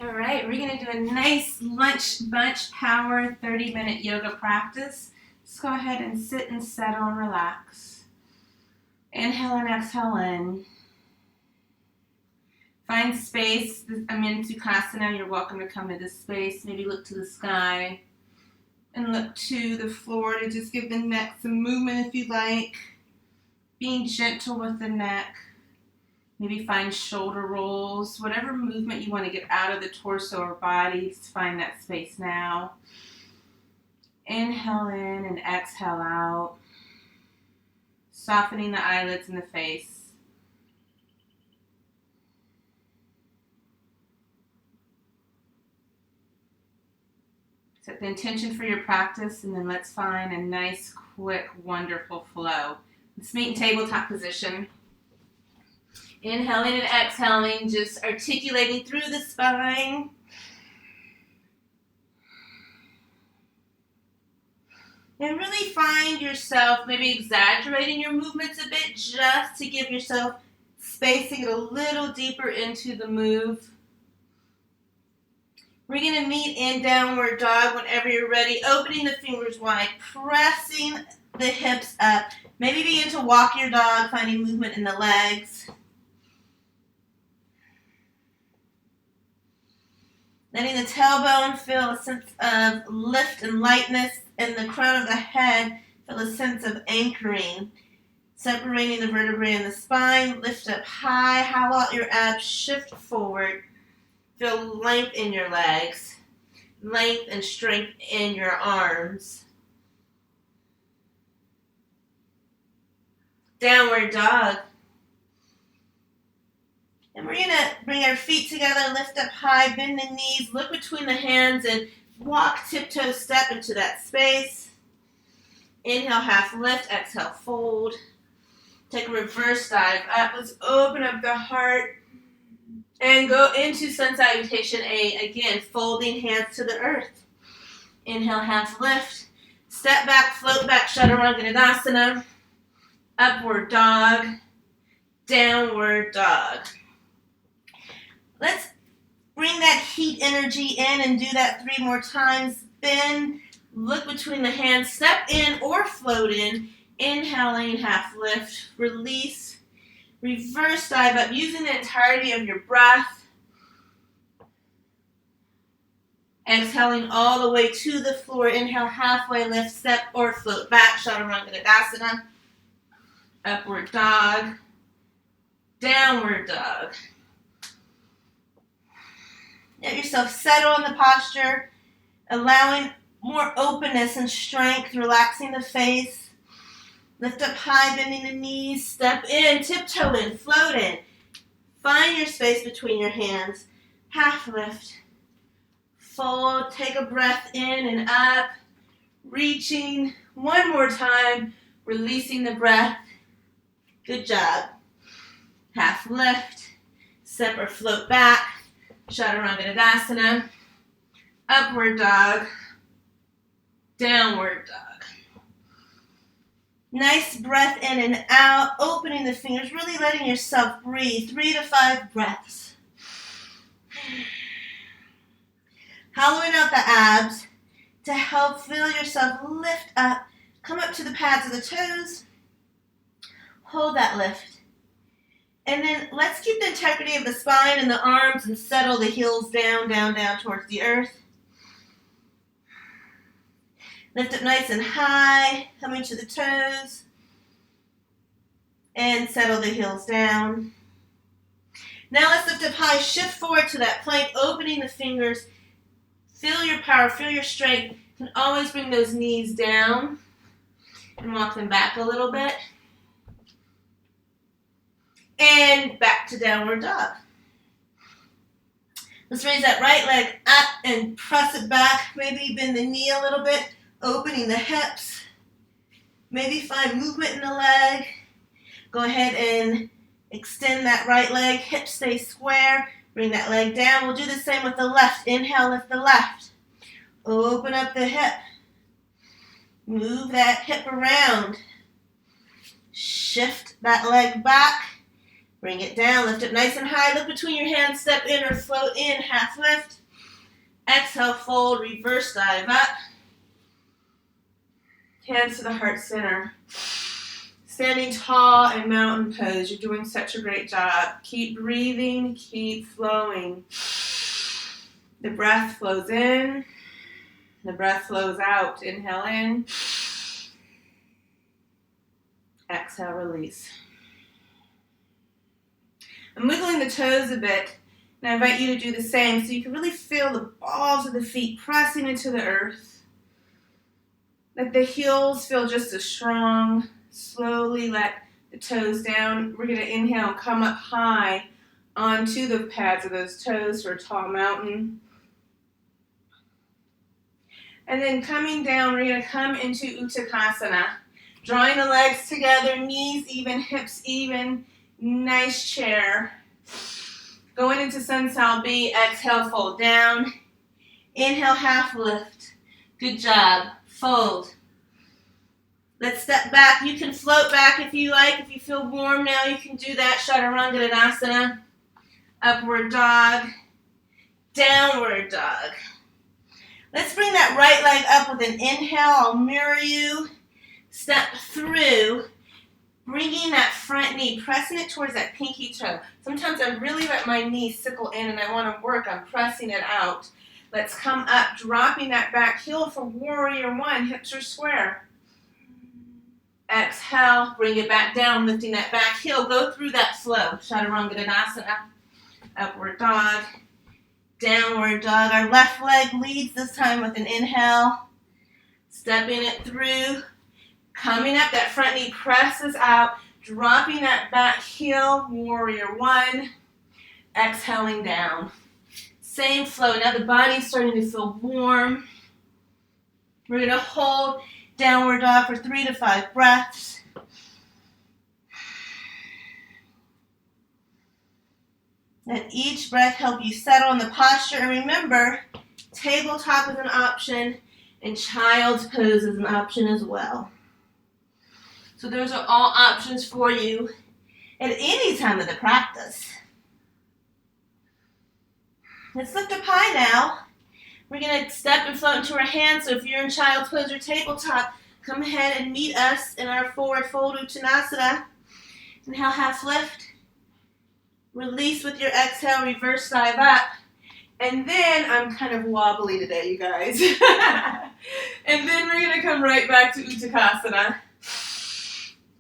All right, we're going to do a nice lunch bunch power 30-minute yoga practice. Just go ahead and sit and settle and relax. Inhale and exhale in. Find space. I'm in Uttanasana. You're welcome to come to this space. Maybe look to the sky and look to the floor to just give the neck some movement if you like. Being gentle with the neck. Maybe find shoulder rolls, whatever movement you want to get out of the torso or body, just find that space now. Inhale in and exhale out, softening the eyelids and the face. Set the intention for your practice, and then let's find a nice, quick, wonderful flow. Let's meet in tabletop position. Inhaling and exhaling, just articulating through the spine. And really find yourself maybe exaggerating your movements a bit just to give yourself space to get a little deeper into the move. We're going to meet in downward dog whenever you're ready, opening the fingers wide, pressing the hips up. Maybe begin to walk your dog, finding movement in the legs. Letting the tailbone feel a sense of lift and lightness, and the crown of the head feel a sense of anchoring. Separating the vertebrae in the spine, lift up high, hollow out your abs, shift forward. Feel length in your legs, length and strength in your arms. Downward dog. And we're going to bring our feet together, lift up high, bend the knees, look between the hands, and walk, tiptoe, step into that space. Inhale, half lift, exhale, fold. Take a reverse dive up. Let's open up the heart and go into Sun Salutation A. Again, folding hands to the earth. Inhale, half lift. Step back, float back, Chaturanga Navasana. Upward dog. Downward dog. Let's bring that heat energy in and do that 3 more times. Bend, look between the hands, step in or float in. Inhaling, half lift, release, reverse dive up using the entirety of your breath. Exhaling all the way to the floor. Inhale, halfway lift, step or float back, Chaturanga Navasana. Upward dog, downward dog. Let yourself settle in the posture, allowing more openness and strength, relaxing the face. Lift up high, bending the knees, step in, tiptoe in, float in. Find your space between your hands. Half lift, fold, take a breath in and up, reaching. One more time, releasing the breath. Good job. Half lift, step or float back. Chaturanga Navasana, upward dog, downward dog. Nice breath in and out, opening the fingers, really letting yourself breathe. 3 to 5 breaths. Hollowing out the abs to help feel yourself lift up. Come up to the pads of the toes. Hold that lift. And then let's keep the integrity of the spine and the arms and settle the heels down, down, down towards the earth. Lift up nice and high, coming to the toes. And settle the heels down. Now let's lift up high, shift forward to that plank, opening the fingers. Feel your power, feel your strength. You can always bring those knees down and walk them back a little bit. And back to downward dog. Let's raise that right leg up and press it back. Maybe bend the knee a little bit, opening the hips. Maybe find movement in the leg. Go ahead and extend that right leg. Hips stay square. Bring that leg down. We'll do the same with the left. Inhale, lift the left. Open up the hip. Move that hip around. Shift that leg back. Bring it down, lift it nice and high. Look between your hands, step in or float in, half lift. Exhale, fold, reverse dive up. Hands to the heart center. Standing tall in mountain pose. You're doing such a great job. Keep breathing, keep flowing. The breath flows in. The breath flows out. Inhale in. Exhale, release. I'm wiggling the toes a bit, and I invite you to do the same so you can really feel the balls of the feet pressing into the earth. Let the heels feel just as strong. Slowly let the toes down. We're going to inhale and come up high onto the pads of those toes for a tall mountain. And then coming down, we're going to come into Uttanasana. Drawing the legs together, knees even, hips even. Nice chair. Going into Sun Sal B, exhale, fold down. Inhale, half lift. Good job. Fold. Let's step back. You can float back if you like. If you feel warm now, you can do that. Chaturanga Navasana. Upward dog. Downward dog. Let's bring that right leg up with an inhale. I'll mirror you. Step through. Bringing that front knee, pressing it towards that pinky toe. Sometimes I really let my knee sickle in and I want to work on pressing it out. Let's come up, dropping that back heel for warrior one. Hips are square. Exhale, bring it back down, lifting that back heel. Go through that flow. Chaturanga Danasana. Upward dog. Downward dog. Our left leg leads this time with an inhale. Stepping it through. Coming up, that front knee presses out. Dropping that back heel. Warrior one. Exhaling down. Same flow. Now the body's starting to feel warm. We're going to hold downward dog for 3 to 5 breaths. Let each breath help you settle in the posture. And remember, tabletop is an option and child's pose is an option as well. So those are all options for you at any time of the practice. Let's lift up high now. We're going to step and float into our hands. So if you're in child's pose or tabletop, come ahead and meet us in our forward fold Uttanasana. Inhale, half lift. Release with your exhale, reverse dive up. And then, I'm kind of wobbly today, you guys. And then we're going to come right back to Uttanasana.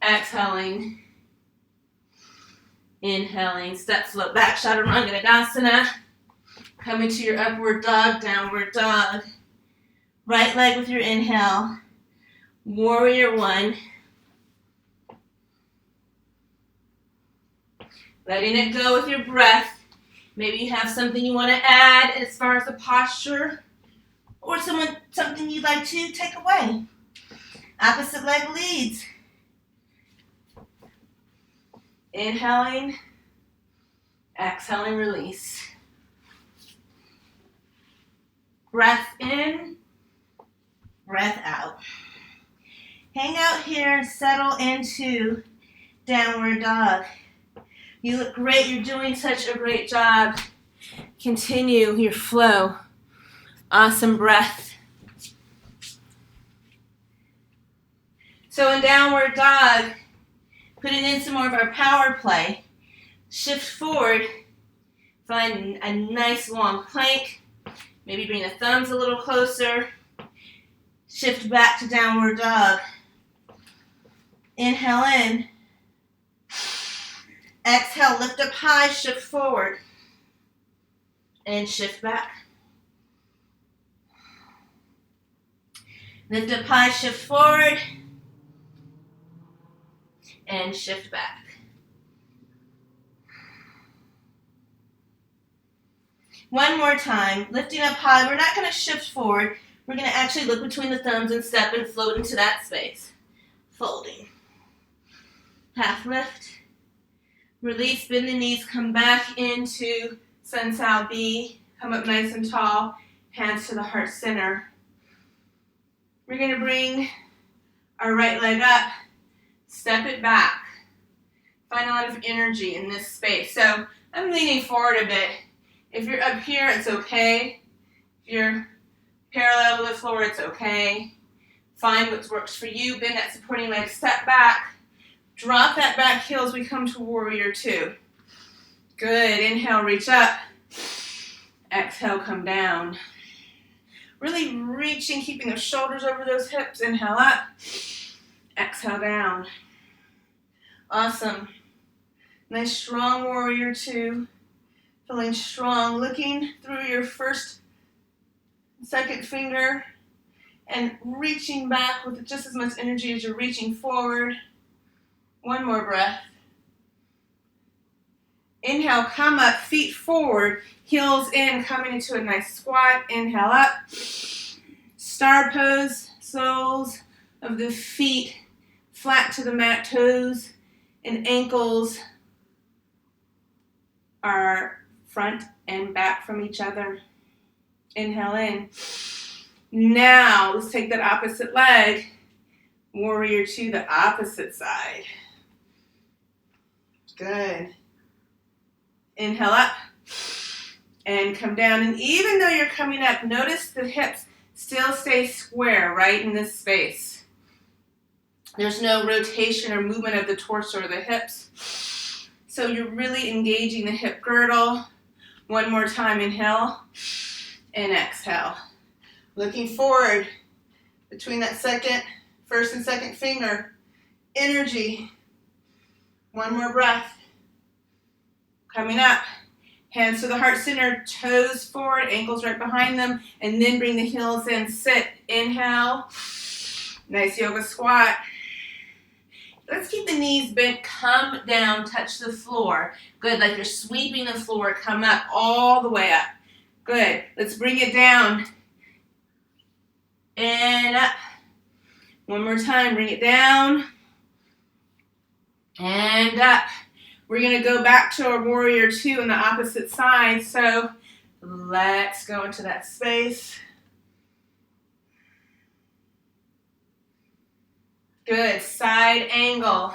Exhaling. Inhaling. Step float back, Chaturanga Dandasana. Come into your upward dog, downward dog. Right leg with your inhale. Warrior one. Letting it go with your breath. Maybe you have something you want to add as far as the posture or something you'd like to take away. Opposite leg leads. Inhaling. Exhaling, release. Breath in, breath out. Hang out here and settle into downward dog. You look great. You're doing such a great job. Continue your flow. Awesome breath. So in downward dog, putting in some more of our power play. Shift forward. Find a nice long plank. Maybe bring the thumbs a little closer. Shift back to downward dog. Inhale in. Exhale, lift up high, shift forward. And shift back. Lift up high, shift forward. And shift back. One more time, lifting up high. We're not going to shift forward. We're going to actually look between the thumbs and step and float into that space. Folding. Half lift. Release, bend the knees, come back into Sun Sal B. Come up nice and tall. Hands to the heart center. We're going to bring our right leg up. Step it back. Find a lot of energy in this space. So I'm leaning forward a bit. If you're up here, it's okay. If you're parallel to the floor, it's okay. Find what works for you. Bend that supporting leg, step back. Drop that back heel as we come to warrior two. Good. Inhale, reach up. Exhale, come down. Really reaching, keeping those shoulders over those hips. Inhale up. Exhale down. Awesome. Nice strong warrior two. Feeling strong. Looking through your first, second finger and reaching back with just as much energy as you're reaching forward. One more breath. Inhale, come up, feet forward, heels in, coming into a nice squat. Inhale up. Star pose, soles of the feet flat to the mat, toes and ankles are front and back from each other. Inhale in. Now, let's take that opposite leg. Warrior two, the opposite side. Good. Inhale up and come down. And even though you're coming up, notice the hips still stay square right in this space. There's no rotation or movement of the torso or the hips. So you're really engaging the hip girdle. One more time, inhale and exhale. Looking forward between that first and second finger. Energy. One more breath. Coming up. Hands to the heart center, toes forward, ankles right behind them, and then bring the heels in. Sit. Inhale. Nice yoga squat. Let's keep the knees bent. Come down, touch the floor. Good, like you're sweeping the floor. Come up, all the way up. Good. Let's bring it down. And up. One more time, bring it down. And up. We're going to go back to our warrior two on the opposite side. So let's go into that space. Good. Side angle.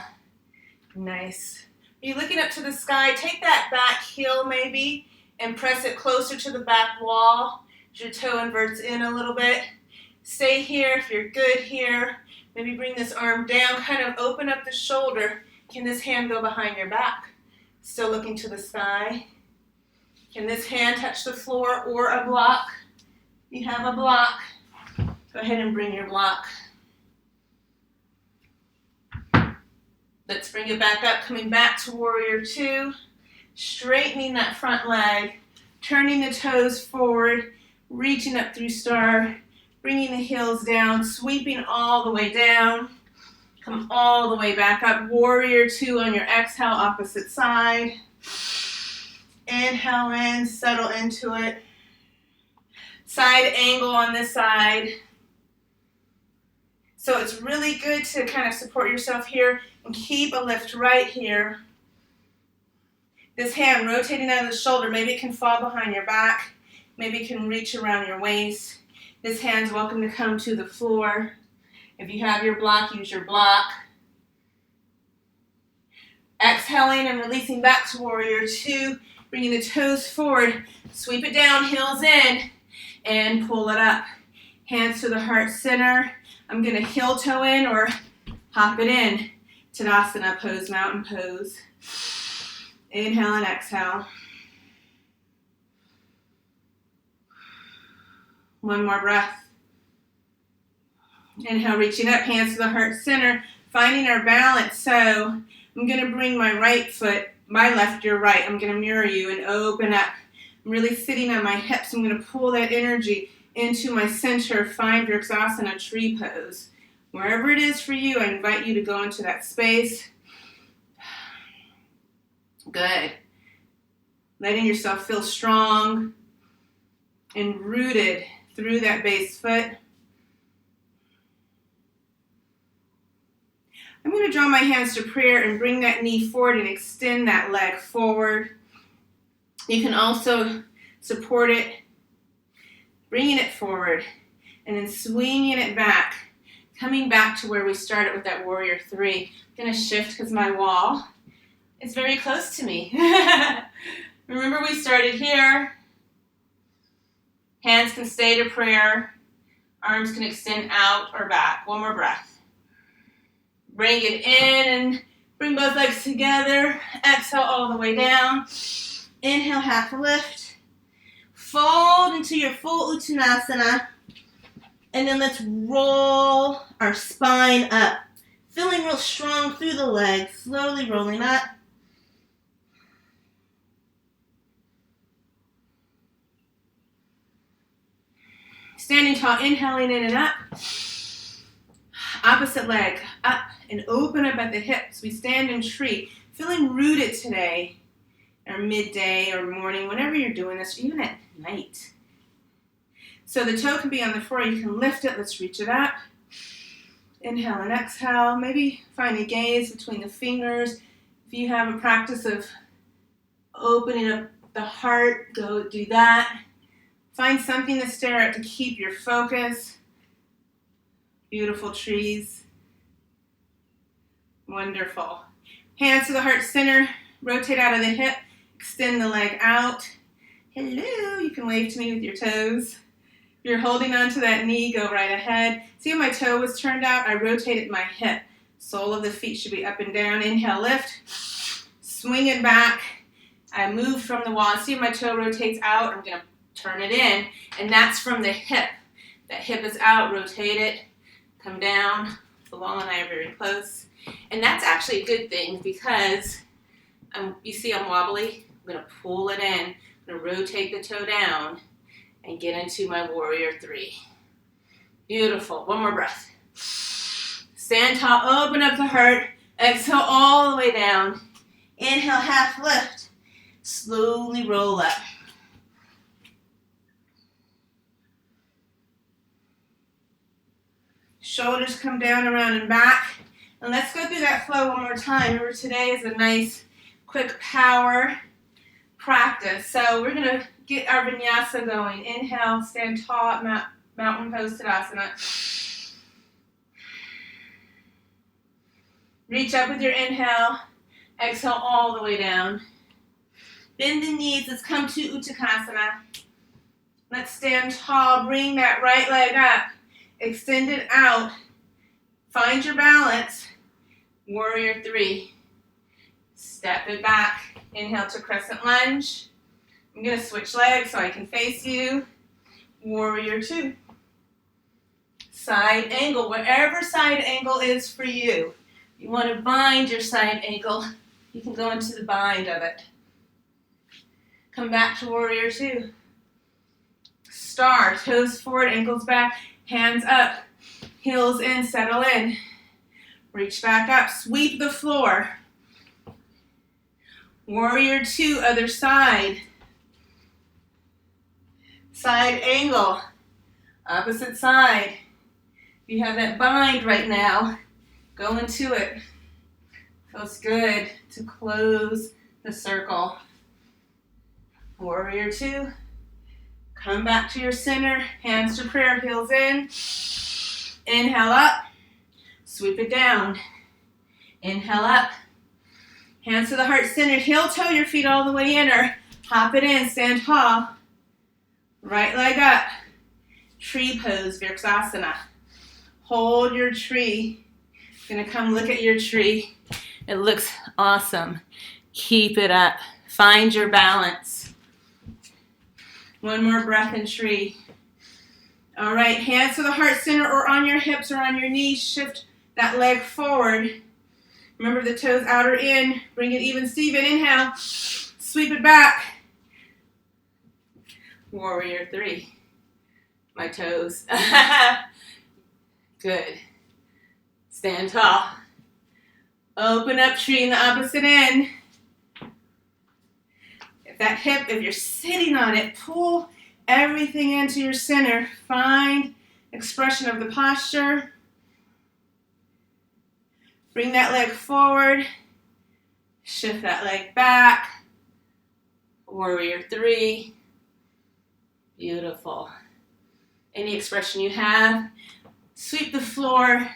Nice. Are you looking up to the sky? Take that back heel maybe and press it closer to the back wall. As your toe inverts in a little bit. Stay here if you're good here. Maybe bring this arm down. Kind of open up the shoulder. Can this hand go behind your back? Still looking to the sky. Can this hand touch the floor or a block? If you have a block, go ahead and bring your block. Let's bring it back up, coming back to warrior two. Straightening that front leg, turning the toes forward, reaching up through star, bringing the heels down, sweeping all the way down. Come all the way back up. Warrior two on your exhale, opposite side. Inhale in, settle into it. Side angle on this side. So it's really good to kind of support yourself here and keep a lift right here. This hand rotating out of the shoulder. Maybe it can fall behind your back. Maybe it can reach around your waist. This hand's welcome to come to the floor. If you have your block, use your block. Exhaling and releasing back to warrior two. Bringing the toes forward. Sweep it down, heels in, and pull it up. Hands to the heart center. I'm going to heel toe in or hop it in. Uttanasana pose, mountain pose. Inhale and exhale. One more breath. Inhale, reaching up, hands to the heart center, finding our balance. So I'm going to bring my right foot, my left, your right. I'm going to mirror you and open up. I'm really sitting on my hips. I'm going to pull that energy into my center. Find your Virksasana tree pose. Wherever it is for you, I invite you to go into that space. Good. Letting yourself feel strong and rooted through that base foot. I'm going to draw my hands to prayer and bring that knee forward and extend that leg forward. You can also support it, bringing it forward, and then swinging it back, coming back to where we started with that warrior three. I'm going to shift because my wall is very close to me. Remember, we started here. Hands can stay to prayer. Arms can extend out or back. One more breath. Bring it in and bring both legs together. Exhale all the way down. Inhale, half lift. Fold into your full Uttanasana. And then let's roll our spine up. Feeling real strong through the legs. Slowly rolling up. Standing tall, inhaling in and up. Opposite leg up and open up at the hips. We stand in tree. Feeling rooted today, or midday or morning, whenever you're doing this, or even at night. So the toe can be on the floor. You can lift it. Let's reach it up. Inhale and exhale. Maybe find a gaze between the fingers. If you have a practice of opening up the heart, go do that. Find something to stare at to keep your focus. Beautiful trees. Wonderful. Hands to the heart center. Rotate out of the hip. Extend the leg out. Hello. You can wave to me with your toes. If you're holding on to that knee, go right ahead. See how my toe was turned out? I rotated my hip. Sole of the feet should be up and down. Inhale, lift. Swing it back. I move from the wall. See how my toe rotates out? I'm going to turn it in, and that's from the hip. That hip is out, rotate it, come down. The wall and I are very close. And that's actually a good thing because you see I'm wobbly. I'm going to pull it in. I'm going to rotate the toe down and get into my warrior three. Beautiful. One more breath. Stand tall, open up the heart. Exhale all the way down. Inhale, half lift. Slowly roll up. Shoulders come down, around, and back. And let's go through that flow one more time. Remember, today is a nice, quick power practice. So we're going to get our vinyasa going. Inhale, stand tall, mountain pose Tadasana. Reach up with your inhale. Exhale all the way down. Bend the knees. Let's come to Uttanasana. Let's stand tall. Bring that right leg up. Extend it out. Find your balance. Warrior three. Step it back. Inhale to Crescent Lunge. I'm going to switch legs so I can face you. Warrior two. Side angle. Wherever side angle is for you. You want to bind your side ankle. You can go into the bind of it. Come back to warrior two. Star. Toes forward, ankles back. Hands up, heels in, settle in. Reach back up, sweep the floor. Warrior two, other side. Side angle, opposite side. If you have that bind right now, go into it. Feels good to close the circle. Warrior two. Come back to your center, hands to prayer, heels in. Inhale up, sweep it down. Inhale up, hands to the heart center, heel toe your feet all the way in or hop it in, stand tall. Right leg up, tree pose, Virksasana. Hold your tree. Gonna come look at your tree. It looks awesome. Keep it up, find your balance. One more breath in tree. All right, hands to the heart center or on your hips or on your knees. Shift that leg forward. Remember the toes out or in. Bring it even, Steven. Inhale. Sweep it back. Warrior three. My toes. Good. Stand tall. Open up tree in the opposite end. That hip, if you're sitting on it, pull everything into your center. Find expression of the posture. Bring that leg forward. Shift that leg back. Warrior three. Beautiful. Any expression you have. Sweep the floor.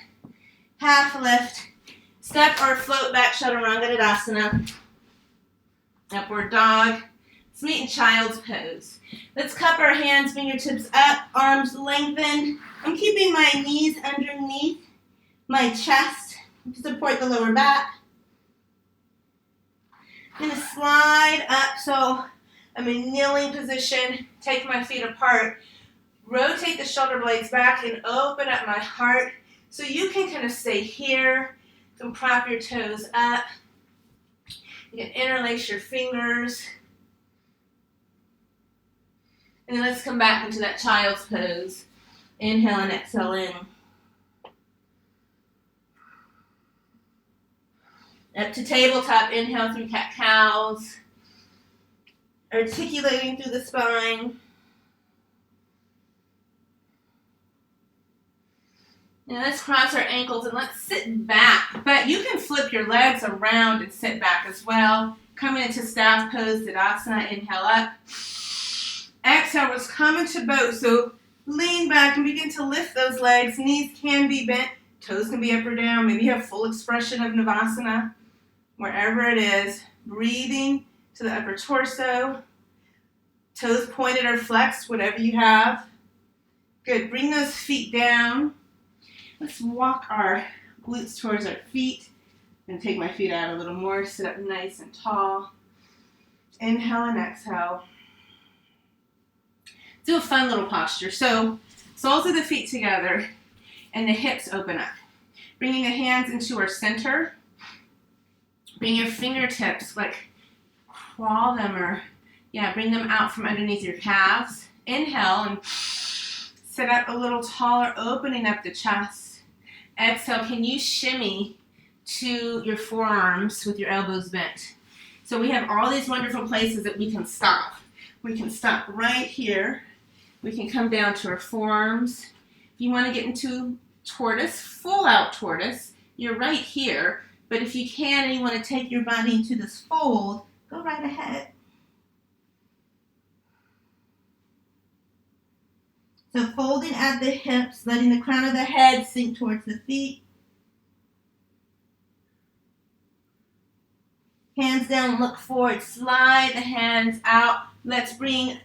Half lift. Step or float back, Chaturanga Tadasana. Upward dog. Let's meet in child's pose. Let's cup our hands, fingertips up, arms lengthened. I'm keeping my knees underneath my chest to support the lower back. I'm going to slide up so I'm in kneeling position. Take my feet apart. Rotate the shoulder blades back and open up my heart so you can kind of stay here. You can prop your toes up. You can interlace your fingers. And then let's come back into that child's pose. Inhale and exhale in. Up to tabletop, inhale through cat-cows. Articulating through the spine. Now let's cross our ankles and let's sit back. But you can flip your legs around and sit back as well. Coming into staff pose, Uttanasana, inhale up. Exhale, let's come into boat. So lean back and begin to lift those legs. Knees can be bent. Toes can be up or down. Maybe you have full expression of Navasana. Wherever it is, breathing to the upper torso. Toes pointed or flexed, whatever you have. Good. Bring those feet down. Let's walk our glutes towards our feet. And take my feet out a little more. Sit up nice and tall. Inhale and exhale. Do a fun little posture. So, soles of the feet together and the hips open up. Bringing the hands into our center. Bring your fingertips, like crawl them or, bring them out from underneath your calves. Inhale and sit up a little taller, opening up the chest. Exhale, can you shimmy to your forearms with your elbows bent? So we have all these wonderful places that we can stop. We can stop right here. We can come down to our forearms. If you want to get into tortoise, full out tortoise, you're right here. But if you can and you want to take your body into this fold, go right ahead. So folding at the hips, letting the crown of the head sink towards the feet. Hands down, look forward, slide the hands out. Let's bring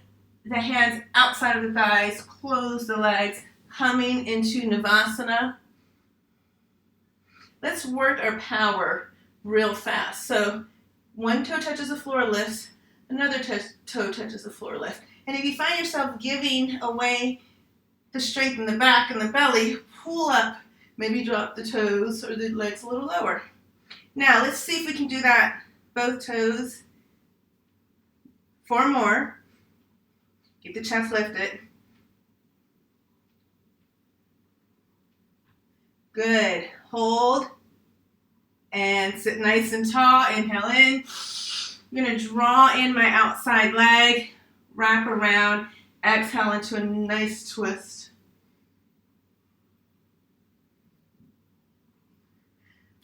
the hands outside of the thighs, close the legs, coming into Navasana. Let's work our power real fast. So one toe touches the floor, lifts, another toe touches the floor, lift. And if you find yourself giving away the strength in the back and the belly, pull up, maybe drop the toes or the legs a little lower. Now let's see if we can do that. Both toes. 4 more. Keep the chest lifted. Good. Hold. And sit nice and tall. Inhale in. I'm going to draw in my outside leg. Wrap around. Exhale into a nice twist.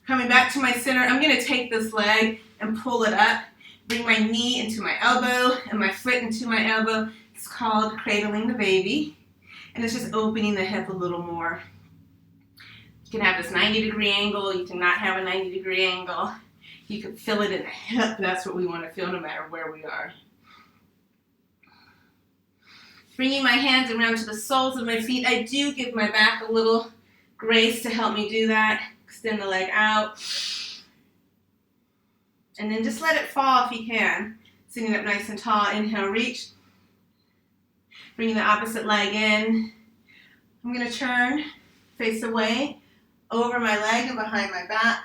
Coming back to my center, I'm going to take this leg and pull it up. Bring my knee into my elbow and my foot into my elbow. It's called cradling the baby. And it's just opening the hip a little more. You can have this 90-degree angle. You cannot have a 90-degree angle. You can feel it in the hip. That's what we want to feel no matter where we are. Bringing my hands around to the soles of my feet. I do give my back a little grace to help me do that. Extend the leg out. And then just let it fall if you can. Sitting up nice and tall. Inhale, reach. Bringing the opposite leg in. I'm going to turn, face away, over my leg and behind my back.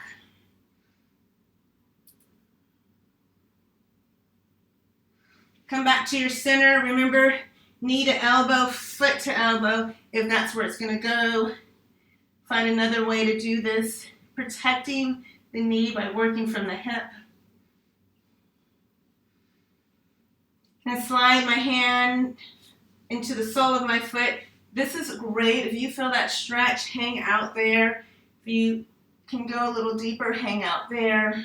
Come back to your center. Remember, knee to elbow, foot to elbow, if that's where it's going to go. Find another way to do this. Protecting the knee by working from the hip. And slide my hand into the sole of my foot. This is great. If you feel that stretch, hang out there. If you can go a little deeper, hang out there.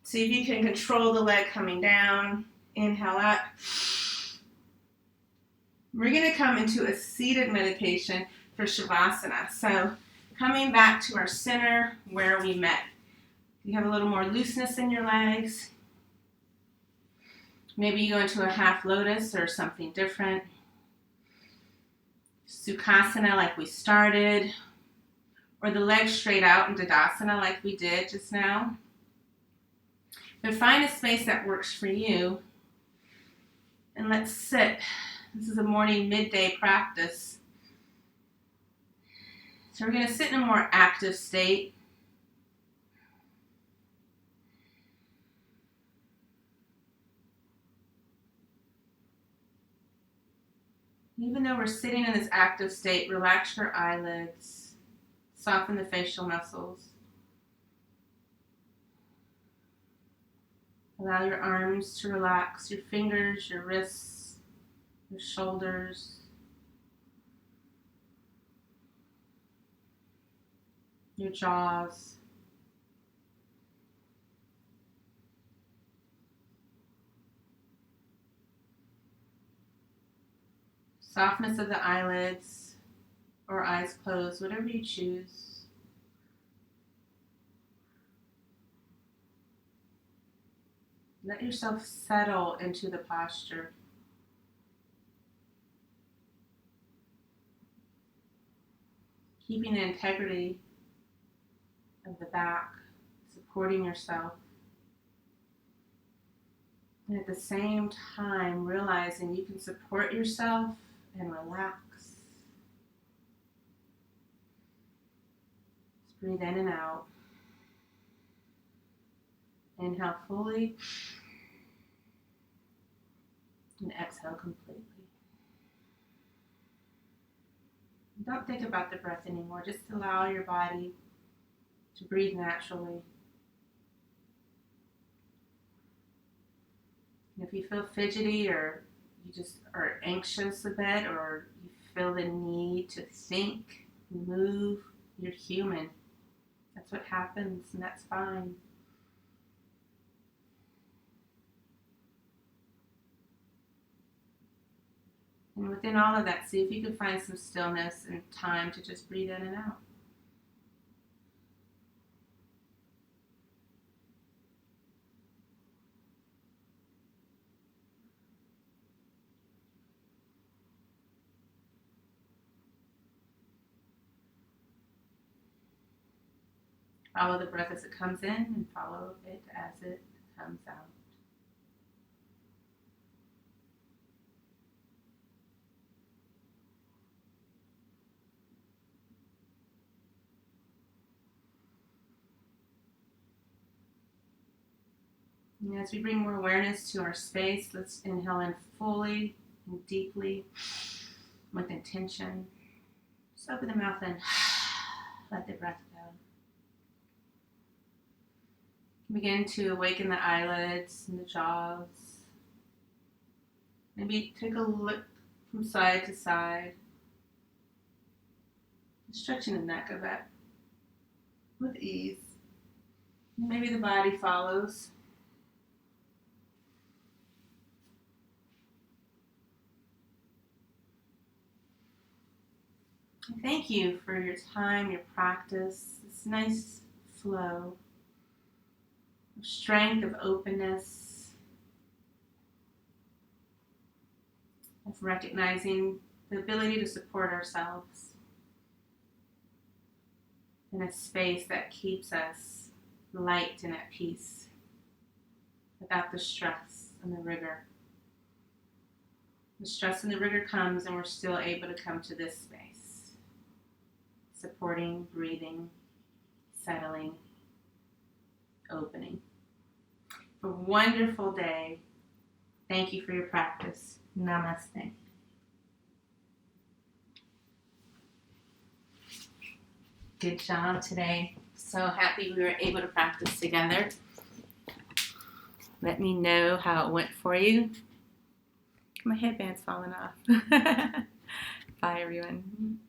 See if you can control the leg coming down. Inhale up. We're going to come into a seated meditation for Shavasana. So coming back to our center where we met. You have a little more looseness in your legs. Maybe you go into a half lotus or something different. Sukhasana like we started, or the legs straight out in Tadasana like we did just now. But find a space that works for you, and let's sit. This is a morning midday practice. So we're going to sit in a more active state. Even though we're sitting in this active state, relax your eyelids, soften the facial muscles. Allow your arms to relax, your fingers, your wrists, your shoulders, your jaws. Softness of the eyelids or eyes closed, whatever you choose. Let yourself settle into the posture. Keeping the integrity of the back, supporting yourself. And at the same time, realizing you can support yourself and relax. Just breathe in and out. Inhale fully. And exhale completely. Don't think about the breath anymore. Just allow your body to breathe naturally. And if you feel fidgety or you just are anxious a bit or you feel the need to think, move, you're human. That's what happens, and that's fine. And within all of that, see if you can find some stillness and time to just breathe in and out. Follow the breath as it comes in and follow it as it comes out. And as we bring more awareness to our space, let's inhale in fully and deeply with intention. Just open the mouth and let the breath go. Begin to awaken the eyelids and the jaws. Maybe take a look from side to side. Stretching the neck a bit with ease. Maybe the body follows. Thank you for your time, your practice, this nice flow of strength, of openness, of recognizing the ability to support ourselves in a space that keeps us light and at peace without the stress and the rigor. The stress and the rigor comes and we're still able to come to this space, supporting, breathing, settling, opening. A wonderful day. Thank you for your practice. Namaste. Good job today. So happy we were able to practice together. Let me know how it went for you. My headband's falling off. Bye, everyone.